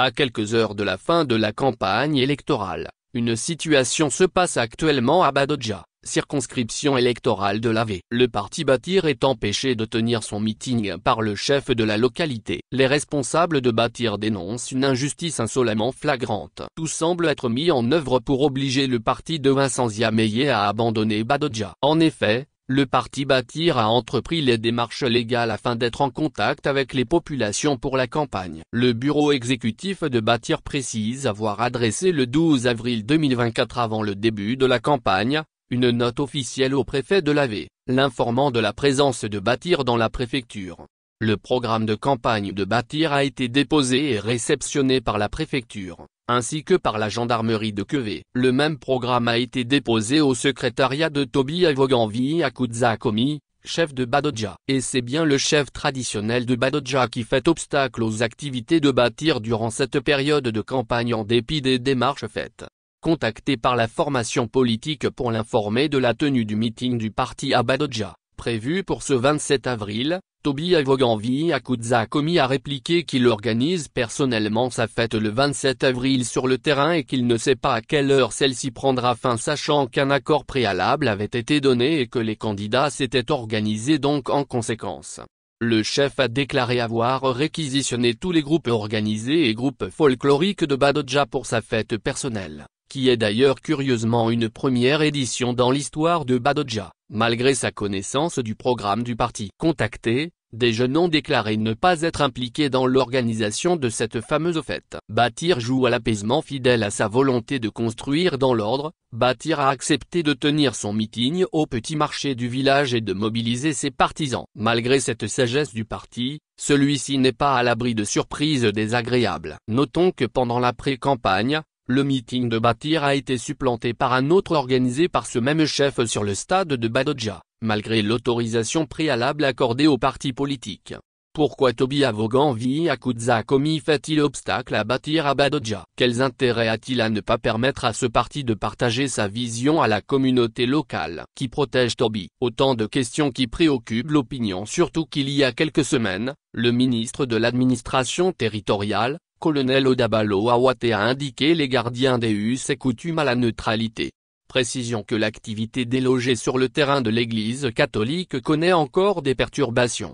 À quelques heures de la fin de la campagne électorale, une situation se passe actuellement à Badodja, circonscription électorale de l'Ave. Le parti Bâtir est empêché de tenir son meeting par le chef de la localité. Les responsables de Bâtir dénoncent une injustice insolemment flagrante. Tout semble être mis en œuvre pour obliger le parti de Vincent Ziameye à abandonner Badodja. En effet, le parti Bâtir a entrepris les démarches légales afin d'être en contact avec les populations pour la campagne. Le bureau exécutif de Bâtir précise avoir adressé le 12 avril 2024 avant le début de la campagne, une note officielle au préfet de l'Ave, l'informant de la présence de Bâtir dans la préfecture. Le programme de campagne de Bâtir a été déposé et réceptionné par la préfecture, ainsi que par la gendarmerie de Kevé. Le même programme a été déposé au secrétariat de Toby Avoganvi Akudza Komi, chef de Badodja. Et c'est bien le chef traditionnel de Badodja qui fait obstacle aux activités de Bâtir durant cette période de campagne en dépit des démarches faites. Contacté par la formation politique pour l'informer de la tenue du meeting du parti à Badodja, prévu pour ce 27 avril, Toby Avoganvi Akudza Komi a répliqué qu'il organise personnellement sa fête le 27 avril sur le terrain et qu'il ne sait pas à quelle heure celle-ci prendra fin, sachant qu'un accord préalable avait été donné et que les candidats s'étaient organisés donc en conséquence. Le chef a déclaré avoir réquisitionné tous les groupes organisés et groupes folkloriques de Badodja pour sa fête personnelle, qui est d'ailleurs curieusement une première édition dans l'histoire de Badodja, malgré sa connaissance du programme du parti. Contactés, des jeunes ont déclaré ne pas être impliqués dans l'organisation de cette fameuse fête. Bâtir joue à l'apaisement. Fidèle à sa volonté de construire dans l'ordre, Bâtir a accepté de tenir son meeting au petit marché du village et de mobiliser ses partisans. Malgré cette sagesse du parti, celui-ci n'est pas à l'abri de surprises désagréables. Notons que pendant la pré-campagne, le meeting de Bâtir a été supplanté par un autre organisé par ce même chef sur le stade de Badodja, malgré l'autorisation préalable accordée aux partis politiques. Pourquoi Toby Avoganvi Akudza Komi fait-il obstacle à Bâtir à Badodja? Quels intérêts a-t-il à ne pas permettre à ce parti de partager sa vision à la communauté locale? Qui protège Toby? Autant de questions qui préoccupent l'opinion, surtout qu'il y a quelques semaines, le ministre de l'administration territoriale, colonel Odabalo Awate, a indiqué les gardiens des us et coutumes à la neutralité. Précision que l'activité délogée sur le terrain de l'église catholique connaît encore des perturbations.